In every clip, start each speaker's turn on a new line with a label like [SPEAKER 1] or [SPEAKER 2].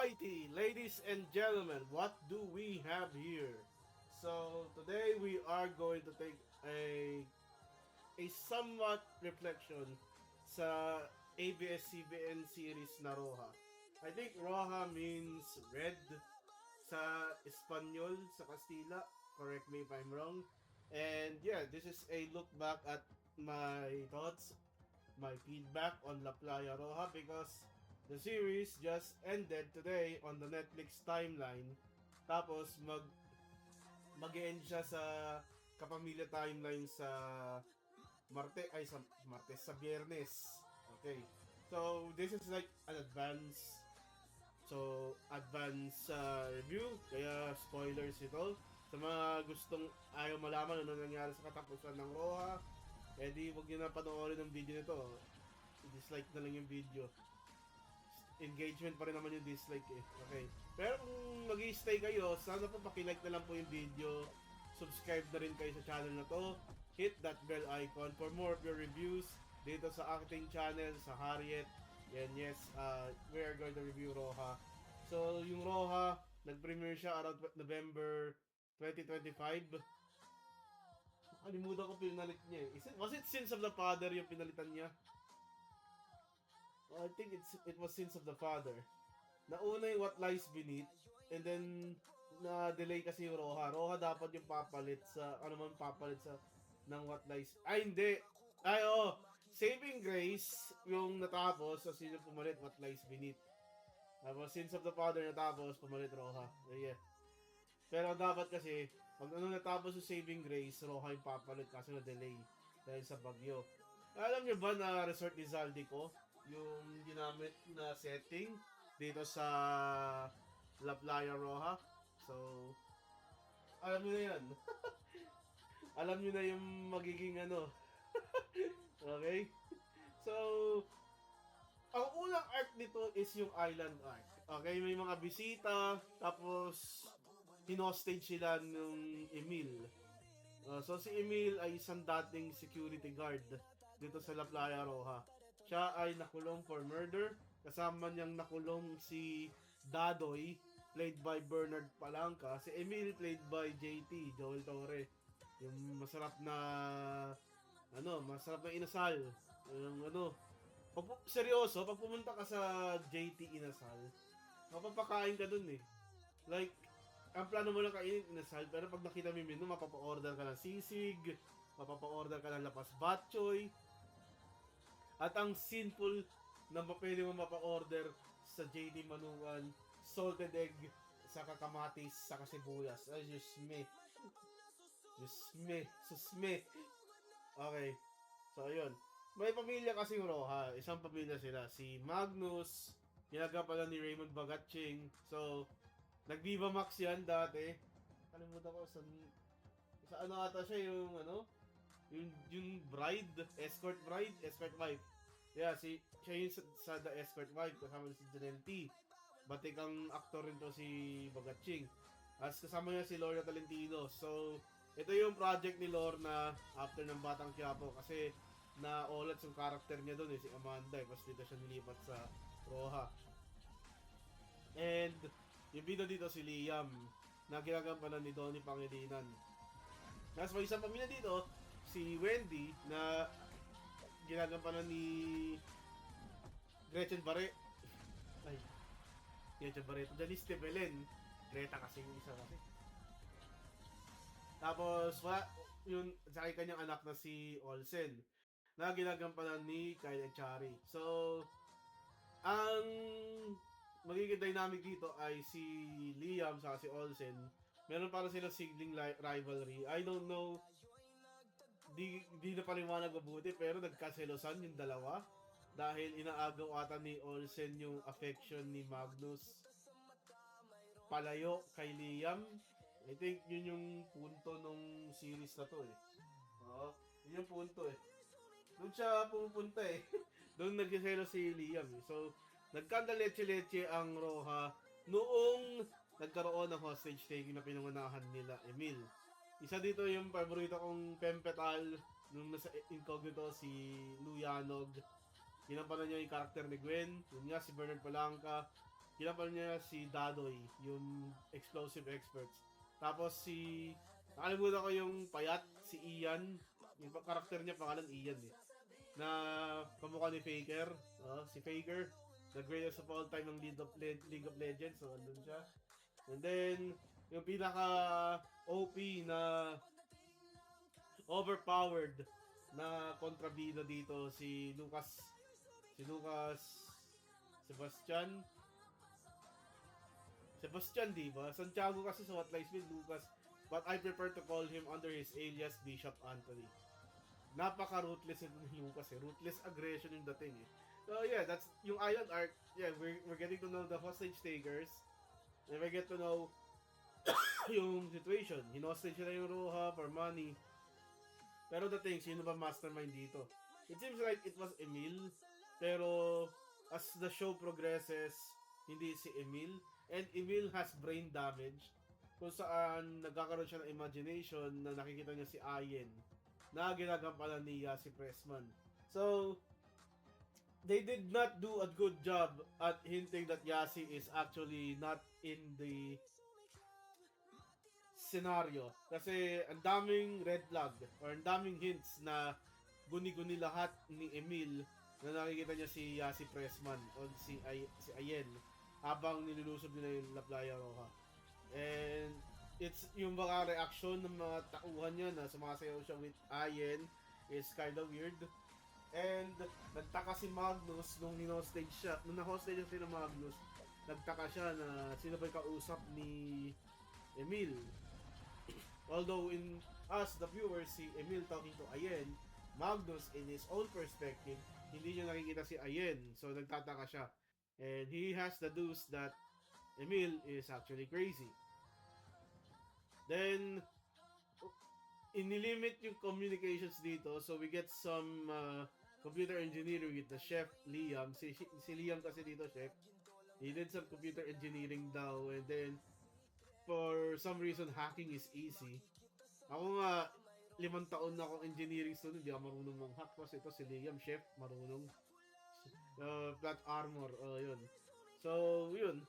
[SPEAKER 1] Alrighty, ladies and gentlemen, what do we have here? So today we are going to take a somewhat reflection sa ABS-CBN series na Roja. I think Roja means red sa Espanyol, sa Kastila. Correct me if I'm wrong. And yeah, this is a look back at my thoughts, my feedback on La Playa Roja because the series just ended today on the Netflix timeline. Tapos mag-end siya sa Kapamilya timeline sa Martes sa Biyernes. Okay. So this is like an advance review, kaya spoilers ito. Sa mga gustong ayaw malaman ano nangyari sa katapusan ng Roja, di wag nyo na panoorin ng video nito. I-dislike na lang yung video. Engagement pa rin naman yung dislike eh. Okay. Pero kung mag-i-stay kayo, sana po pakilike na lang po yung video. Subscribe na rin kayo sa channel na to. Hit that bell icon for more of your reviews dito sa aking channel, sa Harriet. And yes, we are going to review Roja. So, yung Roja, nag-premiere siya around November 2025. Nakalimutan ko pinalit niya eh. Was it Sins of the Father yung pinalitan niya? I think it was Sins of the Father. Nauna yung What Lies Beneath, and then na-delay kasi yung Roja. Roja dapat yung papalit sa, papalit sa ng What Lies. Ay, hindi! Ay, oh! Saving Grace yung natapos, so sino pumalit What Lies Beneath. Tapos Sins of the Father natapos, pumalit Roja. Yeah. Pero dapat kasi, pag natapos yung Saving Grace, Roja yung papalit kasi na-delay dahil sa bagyo. Alam niyo ba na resort ni Zaldico yung ginamit na setting dito sa La Playa Roja? So, alam niyo na yan. Alam niyo na yung magiging ano. Okay? So, ang unang arc nito is yung island arc. Okay, may mga bisita, tapos hinostage sila ng Emil. So si Emil ay isang dating security guard dito sa La Playa Roja. Siya ay nakulong for murder. Kasama niyang nakulong si Dadoy, played by Bernard Palanca. Si Emil, played by JT, Joel Torre. Yung masarap na inasal. Yung seryoso, pag pumunta ka sa JT Inasal, mapapakain ka dun eh. Like, ang plano mo lang kainin inasal, pero pag nakita mo yung menu, mapapa-order ka ng sisig, mapapa-order ka ng lapas batchoy, at ang sinful na pwede mo mapa-order sa JD Manuan, salted egg, sa kamatis, sa sibuyas. Ay, Diyos me. Okay. So, ayun. May pamilya kasi yung Roja. Isang pamilya sila. Si Magnus, ginagawa ni Raymond Bagatching. So, nag-Viva Max yan dati. Kalimutan ko sa ano ata siya yung yung bride, escort wife. Yeah, siya yung sa The Escort Wife, kasama si Janelle T. Batikang aktor rin to si Bagatching. As kasama niya si Lorna Tolentino. So, ito yung project ni Lorna after ng Batang Quiapo kasi na-ulat yung character niya doon si Amanda. Tapos dito siya nilipat sa Roja. And, yung bida dito si Liam na ginagampanan ni Donnie Pangilinan. Tapos may isang pamilya dito, si Wendy na ginagampanan ni Gretchen Barreto. Janice de Belen. Greta kasi yung isa kasi. Tapos, yung sa kanyang anak na si Olsen na ginagampanan ni Kyle Echari. So, ang magiging dynamic dito ay si Liam sa si Olsen. Meron para sila sibling rivalry. I don't know, di na paliwanag mabuti, pero nagkaselosan yung dalawa dahil inaagaw ata ni Olsen yung affection ni Magnus palayo kay Liam. I think yun yung punto nung series na to eh. Oo, yun yung punto eh. Doon siya pupunta eh. Doon nagsiselo si Liam eh. So, nagkanda-leche-leche ang Roja noong nagkaroon ng hostage taking na pinangunahan nila Emil. Isa dito yung paborito kong Pempetal nung nasa incognito si Luyanog. Ginampanan niya yung karakter ni Gwen. Yun nga si Bernard Palanca. Kinapal niya si Dadoy, yung explosive experts. Tapos nakalimutan ko yung payat, si Ian. Yung karakter niya, pangalan Ian eh. Na kamukha ni Faker. Si Faker, the greatest of all time ng League of Legends. So, andun siya. And then, yung pinaka OP na overpowered na kontrabida dito, si Lucas Sebastian. Di ba? Santiago kasi sa What Lies with Lucas, but I prefer to call him under his alias Bishop Anthony. Napaka-ruthless ni Lucas eh. Ruthless aggression yung dating eh. So yeah, that's yung Ion arc. Yeah, we're getting to know the hostage takers. And we get to know yung situation. Hinostage na yung Roha for money. Pero the thing, sino ba mastermind dito? It seems like it was Emil. Pero as the show progresses, hindi si Emil. And Emil has brain damage. Kung saan nagkakaroon siya ng imagination na nakikita niya si Ayen na ginagampanan ni Yasi Pressman. So, they did not do a good job at hinting that Yasi is actually not in the scenario. Kasi ang daming red flag or ang daming hints na guni-guni lahat ni Emil na nakikita niya si Yasi Pressman o si Ayen habang nilulusob nila yung La Playa Roja. And it's yung mga reaksyon ng mga tauhan niya na sumasayaw siya with Ayen is kinda weird. And nagtaka si Magnus nung ni-hostage siya. Nung na-hostage siya si Magnus, nagtaka siya na sino ba yung kausap ni Emil. Although in us, the viewers, si Emil talking to Ayen, Magnus in his own perspective, hindi niya nakikita si Ayen. So nagtataka siya. And he has deduced that Emil is actually crazy. Then, inilimit yung communications dito. So we get some computer engineering with the chef, Liam. Si Liam kasi dito, chef. He did some computer engineering daw. And then, for some reason, hacking is easy. Ako nga, 5 taon na akong engineering student, hindi ako marunong mag-hack. Kasi ito si Liam, chef, marunong. Flat armor, yun. So, yun.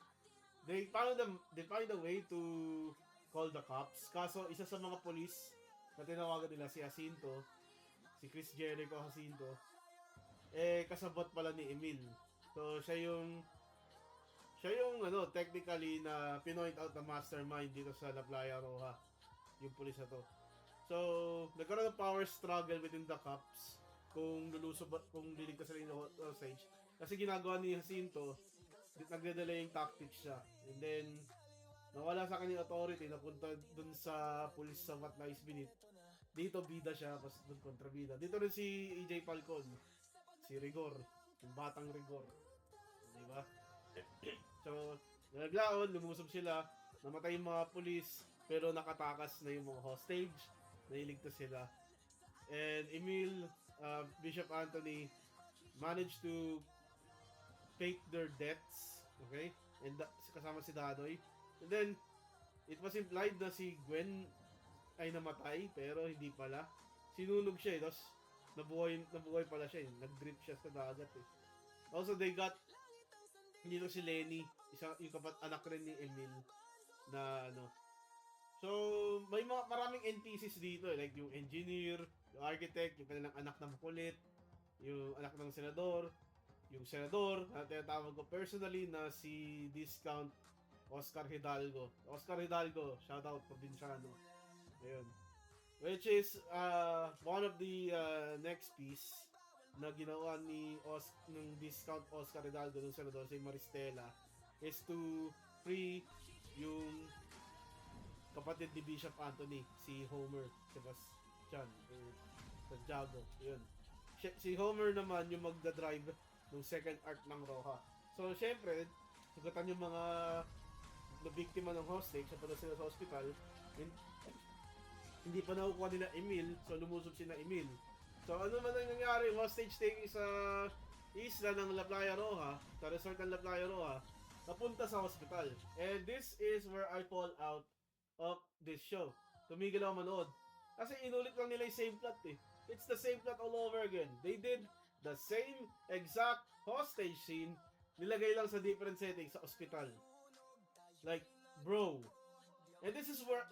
[SPEAKER 1] They find a way to call the cops. Kaso, isa sa mga police na tinawagan nila si Jacinto, si Chris Jericho Jacinto, kasabot pala ni Emil. So, siya yung technically na pinoint out na mastermind dito sa La Playa Roja, yung pulis na to. So, nagkaroon ng power struggle within the cops kung liligtas sila yung hostage. Kasi ginagawa ni Jacinto, nagde-delaying tactics siya. And then, nawala sa kanyang authority, napunta dun sa police sa What Lies Beneath. Dito bida siya, tapos dun kontrabida. Dito rin si EJ Falcon, si Rigor, yung batang Rigor. Diba? So, naglaon, lumusob sila, namatay yung mga police, pero nakatakas na yung mga hostage, nailigtas sila. And Emil, Bishop Anthony, managed to fake their deaths, okay? And kasama si Dadoy. And then, it was implied na si Gwen ay namatay, pero hindi pala. Sinunog siya eh, tapos nabuhay pala siya eh. Nag-drip siya sa dagat eh. Also, they got dito si Lenny, yung anak rin ni Emil na ano. So, may maraming NPCs dito eh, like yung engineer, yung architect, yung kanilang anak na makulit, yung anak ng senador, yung senador na tinatawag ko personally na si Discount Oscar Hidalgo. Oscar Hidalgo, shout out probinsyano. Ayun. Which is one of the next piece na ginawa ni ng Discount Oscar Hidalgo ng senador si Maristela is to free yung kapatid ni Bishop Anthony, si Homer Sebastian or Santiago. Yun. Si Homer naman yung magdadrive ng second arc ng Roja. So, syempre, sugatan yung mga nabiktima ng hostage, napunta sila sa hospital, hindi pa nakukuha nila Emil, so lumusob sila Emil. So, ano man ang nangyari, hostage taking sa isla ng La Playa Roja, sa resort ng La Playa Roja, napunta sa hospital. And this is where I fall out of this show. Tumigil ako manood. Kasi inulit lang nila yung same plot eh. It's the same plot all over again. They did the same exact hostage scene nilagay lang sa different setting, sa ospital. Like, bro. And this is where,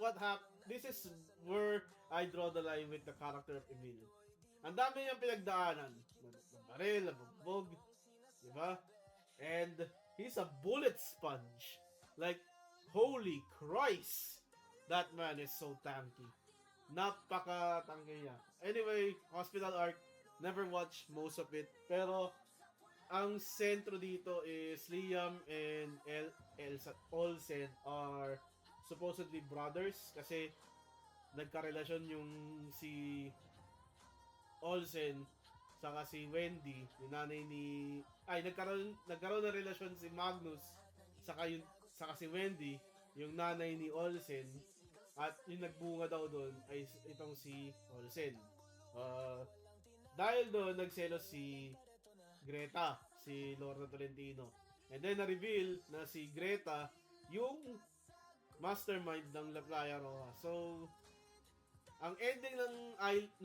[SPEAKER 1] this is where I draw the line with the character of Emil. Ang dami niyang pinagdaanan. Nabaril, nabugbog, di ba? And he's a bullet sponge. Like, holy Christ! That man is so tanky. Napaka-tanky niya. Anyway, Hospital Arc, never watched most of it. Pero, ang sentro dito is Liam and Elsa Olsen are supposedly brothers kasi nagkarelasyon yung si Olsen saka si Wendy, yung nanay ni nagkaroon ng relasyon si Magnus saka si Wendy, yung nanay ni Olsen, at yung nagbunga daw doon ay itong si Olsen. Dahil doon nagselos si Greta, si Lorna Tolentino. And then na-reveal na si Greta yung mastermind ng La Playa Roja. So, ang ending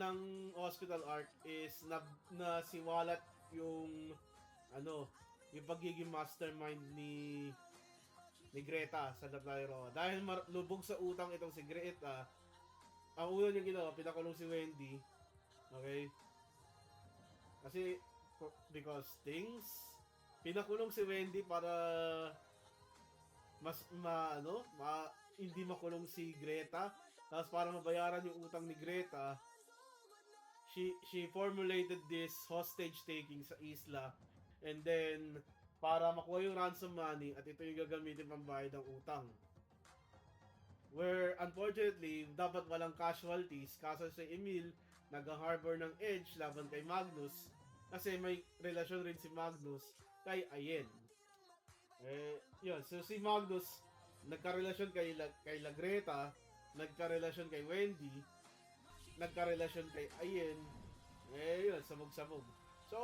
[SPEAKER 1] ng Hospital Arc is na siwalat yung yung pagiging mastermind ni Greta sa La Playa Roja. Dahil lubog sa utang itong si Greta, ang una niya ginawa, pinakulong si Wendy. Okay? Kasi because things, pinakulong si Wendy para hindi makulong si Greta. Tapos para mabayaran yung utang ni Greta, she formulated this hostage taking sa isla, and then para makuha yung ransom money at ito yung gagamitin pambayad ng utang. Where unfortunately, dapat walang casualties kaso si Emil nag-harbor ng edge laban kay Magnus kasi may relasyon rin si Magnus kay Ayen. Yun. So si Magnus nagka-relasyon kay La Greta, nagka-relasyon kay Wendy, nagka-relasyon kay Ayen. Yun, sabog-sabog. So,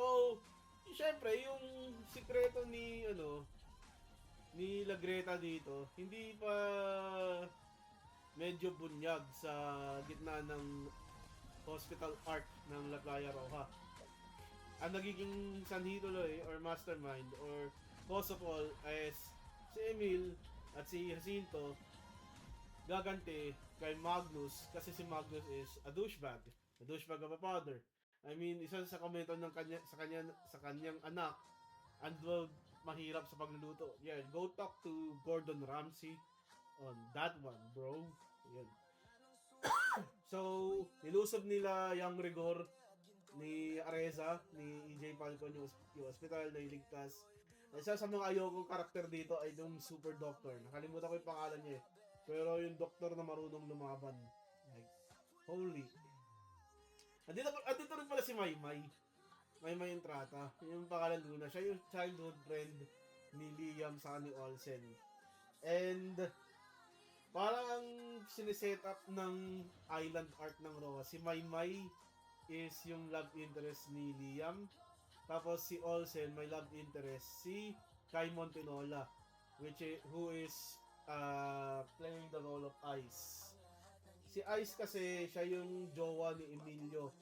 [SPEAKER 1] syempre, yung sikreto ni La Greta dito, hindi pa medyo bunyag sa gitna ng Hospital Arc ng La Playa Roja. Ang nagiging sanhi tuloy or mastermind or cause of all is si Emil at si Jacinto gaganti kay Magnus kasi si Magnus is a douchebag of a father. I mean, isa sa komento ng sa kanyang anak, andwag mahirap sa pagluluto. Yeah, go talk to Gordon Ramsay on that one, bro. Yan. So, nilusob nila yung rigor ni Areza, ni EJ Falcon yung hospital na iligtas. Isa sa mga ayokong karakter dito ay yung super doctor. Nakalimutan ko yung pangalan niya eh. Pero yung doktor na marunong lumaban. Like, holy. Andito rin pala si Maymay. Maymay yung trata. Yung pangalan Luna. Siya yung childhood friend ni Liam sa ni Olsen. And parang ang siniset up ng island arc ng Roa, si Maymay is yung love interest ni Liam. Tapos si Olsen, may love interest si Kai Montinola, who is playing the role of Ice. Si Ice kasi siya yung jowa ni Emilio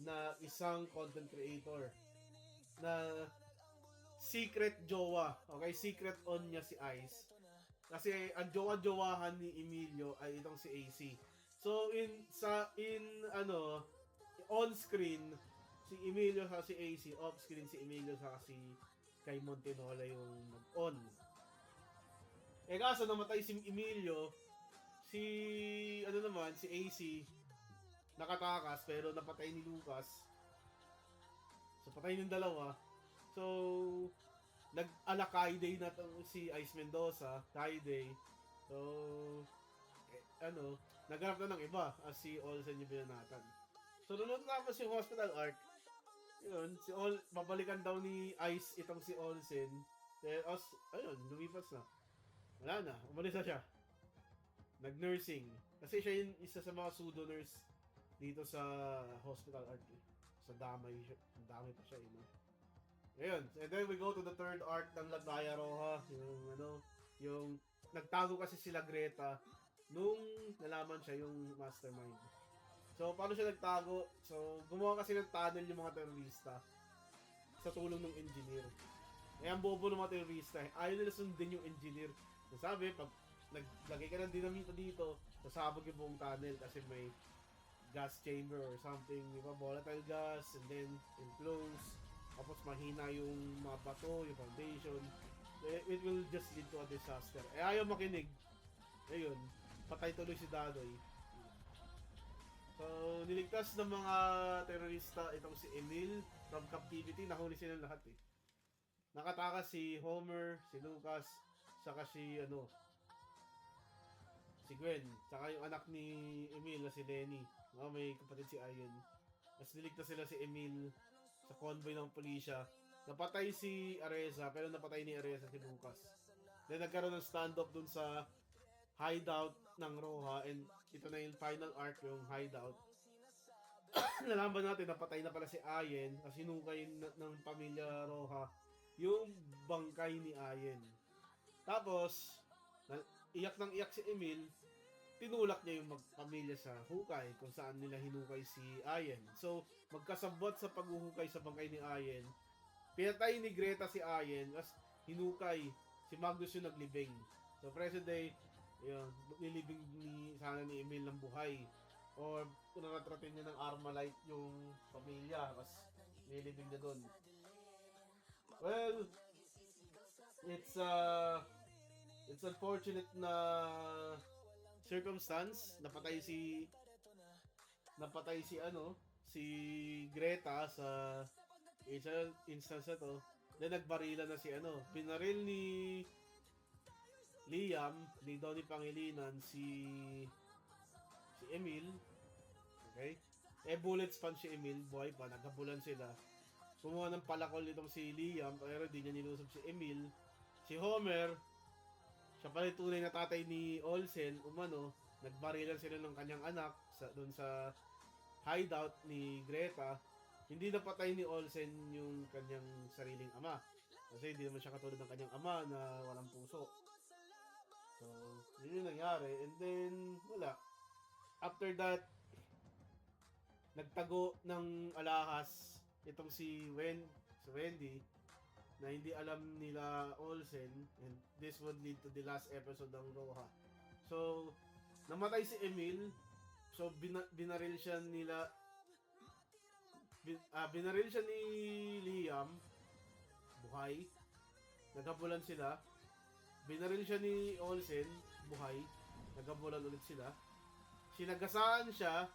[SPEAKER 1] na isang content creator na secret jowa. Okay, secret on niya si Ice. Kasi ang jowa-jowahan ni Emilio ay itong si AC. So on screen si Emilio sa si AC, off screen si Emilio sa si Kai Montinola yung mag-on. Kaso namatay si Emilio, si AC nakatakas pero napatay ni Lucas. So patay ng dalawa. So nag-ala Kayday na si Ice Mendoza, Kayday. So naghanap na ng iba as si Olsen yung binanatan. So nung natapos yung Hospital Arc, yun, babalikan daw ni Ice itong si Olsen. Lumipas na. Wala na, umalis na siya. Nag-nursing. Kasi siya yung isa sa mga pseudo-nurse dito sa Hospital Arc. Sa damay pa siya, Ayun, and then we go to the third arc ng La Playa Roja. Yung nagtago kasi sila Greta nung nalaman siya yung mastermind. So, paano siya nagtago? So, gumawa kasi ng tunnel yung mga terorista sa tulong ng engineer. Eh, ang bobo ng mga terorista, ayaw nila sundin yung engineer. Sabi, pag naglagay ka ng dinamita dito, sasabog yung buong tunnel kasi may gas chamber or something, di ba? Volatile gas, and then enclose. Tapos mahina yung mga bato, yung foundation. It will just lead to a disaster. Eh, ayaw makinig. Ayun, patay tuloy si Dadoy. So, niligtas ng mga terorista itong si Emil from captivity. Nahuli sila lahat eh. Nakatakas si Homer, si Lucas, saka si si Gwen, saka yung anak ni Emil na si Lenny. May kapatid si Ian. Mas niligtas sila si Emil sa convoy ng pulisya. Napatay si Areza, pero napatay ni Areza si Lucas. Then nagkaroon ng standoff dun sa hideout ng Roja, and ito na yung final arc, yung hideout. Nalaman natin napatay na pala si Ayen kasi hinukay ng pamilya Roja yung bangkay ni Ayen. Tapos, iyak ng iyak si Emil, tinulak niya yung pamilya sa hukay kung saan nila hinukay si Ayen. So, magkasabot sa paghuhukay sa bangkay ni Ayen, pinatay ni Greta si Ayen, as hinukay si Magnus yung naglibing. So, present day, yun, nilibing sana ni Emil ng buhay. Or kung naratratin niya ng Armalite yung pamilya, mas nilibing na doon. Well, it's unfortunate na circumstance. Napatay si si Greta sa instance na to. Then nagbarila na si binaril ni Liam, ni Donnie Pangilinan si Emil. Okay? Bullets pan si Emil, buhay pa, nagkabulan sila. Kumuha ng palakol nitong si Liam, pero di niya nilusob si Emil. Si Homer, siya pala yung tunay na tatay ni Olsen, nagbarilan sila ng kanyang anak doon sa hideout ni Greta. Hindi napatay ni Olsen yung kanyang sariling ama. Kasi hindi naman siya katulad ng kanyang ama na walang puso. So, yun yung nangyari. And then, wala. After that, nagtago ng alahas itong si Wendy na hindi alam nila Olsen, and this would lead to the last episode ng Roja. So, namatay si Emil. So, binaril siya ni Liam, buhay. Naghabulan sila. Binaril siya ni Olsen, buhay. Naghabulan ulit sila. Sinagasaan siya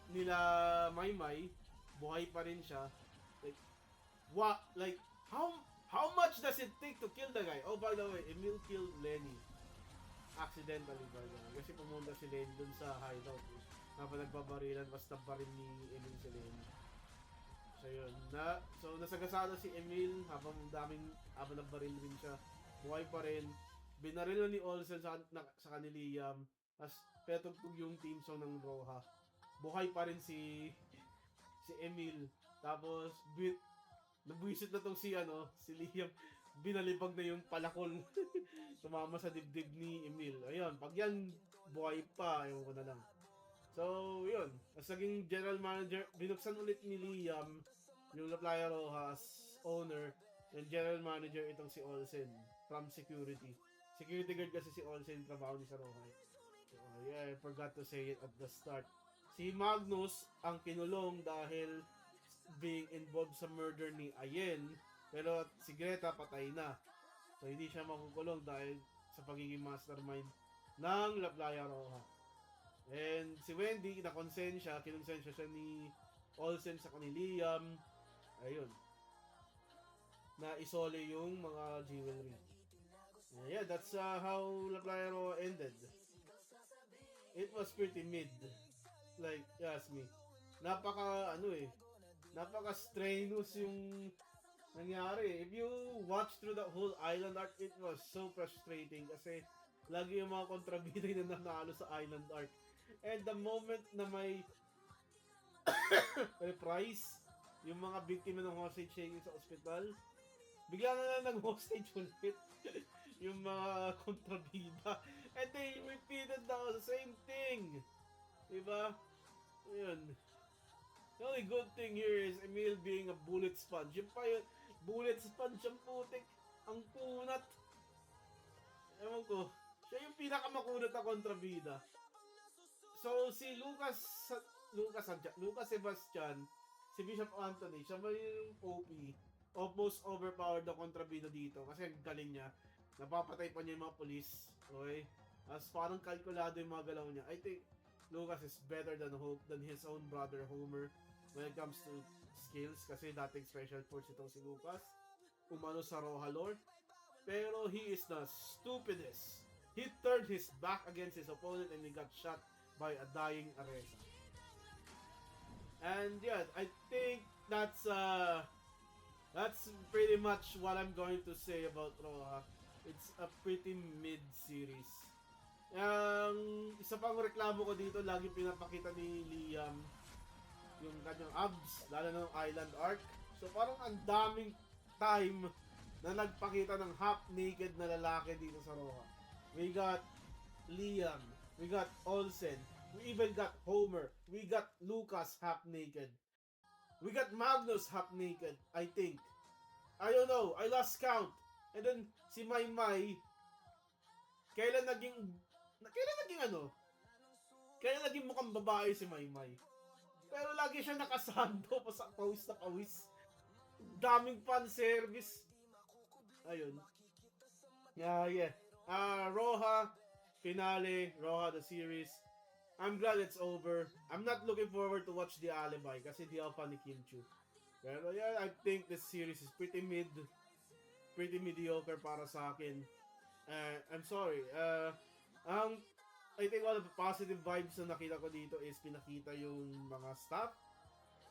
[SPEAKER 1] nila Maymay, buhay pa rin siya. Like, how much does it take to kill the guy? Oh, by the way, Emil killed Lenny. Accidentally, by the way. Kasi pumunta si Lenny dun sa hideout. Habang nagbabarilan, basta baril ni Emil si Lenny. So, yun. So, nasagasado si Emil habang nagbaril rin siya. Buhay pa rin. Binaril ni Olsen sa kaniliam. As petugtog yung team song ng Roja. Buhay pa rin si Emil. Tapos, nabwisit na tong si Liam. Binalibag na yung palakol. Tumama sa dibdib ni Emil. Ayun, pag yan buhay pa, ayaw ko na lang. So, yun. As naging general manager, binuksan ulit ni Liam yung La Playa Roja as owner, and general manager itong si Olsen from security. Security guard kasi si Olsen, trabaho ni sa Roja. So, yeah, I forgot to say it at the start. Si Magnus ang kinulong dahil being involved sa murder ni Ayen, pero si Greta patay na. So hindi siya makukulong dahil sa pagiging mastermind ng La Playa Roja. And si Wendy, kinonsensya siya ni Olsen sa Liam. Ayun. Na isole yung mga jewelry. Yeah, that's how La Playa Roja ended. It was pretty mid. Like, ask me. Napaka strenuous yung nangyari. If you watch through the whole island arc, it was so frustrating kasi lagi yung mga kontrabida na nanalo sa island arc. And the moment na may reprise, yung mga biktima ng hostage taking sa ospital, bigla na lang nag-hostage ulit yung mga kontrabida. And they repeated the same thing. Diba? Yun. The only good thing here is Emil being a bullet sponge. Yung pa yun, Bullet sponge ang putik. Ang kunat. Ewan ko. Siya yung pinakamakunat na kontrabida. So, si Lucas Sebastian, si Bishop Anthony, siya ba yung OP of most overpowered na kontrabida dito kasi ang galing niya. Napapatay pa niya yung mga police. Okay? As parang kalkulado yung mga galaw niya. I think Lucas is better than his own brother Homer when it comes to skills kasi dating special force itong si Lucas. Umano sa Roha lore. Pero he is the stupidest. He turned his back against his opponent and he got shot by a dying Areza. And yeah, I think that's pretty much what I'm going to say about Roha. It's a pretty mid series. Isa pang reklamo ko dito, lagi pinapakita ni Liam yung kanyang abs, lalo na ng Island Arc. So parang ang daming time na nagpakita ng half-naked na lalaki dito sa Roha. We got Liam, we got Olsen, we even got Homer, we got Lucas half-naked. We got Magnus half-naked, I think. I don't know, I lost count. And then, si Maymay, kailan naging mukhang babae si Maymay. Pero lagi siya nakasando, pawis na pawis. Daming fan service. Ayun. Yeah. Roha, finale, Roha the series. I'm glad it's over. I'm not looking forward to watch The Alibi kasi di ako fan ni Kim Chu. Pero yeah, I think this series is pretty mediocre para sa akin. I'm sorry. I think all of the positive vibes na nakita ko dito is pinakita yung mga staff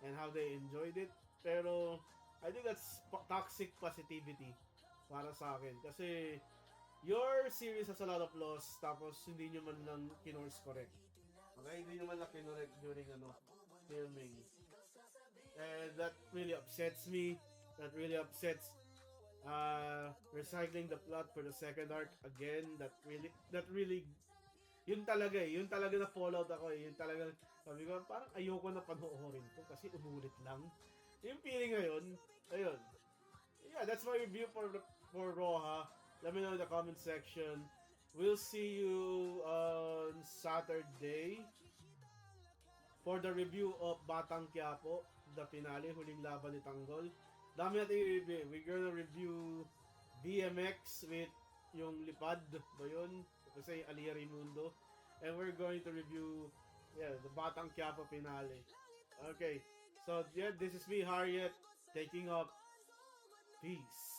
[SPEAKER 1] and how they enjoyed it. Pero I think that's toxic positivity para sa akin. Kasi your series has a lot of flaws tapos hindi nyo man lang kinurse correct. Okay? Hindi nyo man lang kinorek during filming. And that really upsets me. That really upsets recycling the plot for the second arc again. That really yun talaga na fallout ako eh. Yun talaga, sabi ko, parang ayoko na panoorin to kasi umulit lang. Yung feeling ngayon, ayun. Yeah, that's my review for Roha. Let me know in the comment section. We'll see you on Saturday for the review of Batang Quiapo, the finale, huling laban ni Tanggol. Dami natin i-review. We're gonna review BMX with yung Lipad ba yun? Kasi Alia Raimundo. And we're going to review the Batang Quiapo finale. Okay. So yeah, this is me, Harriet, taking up. Peace.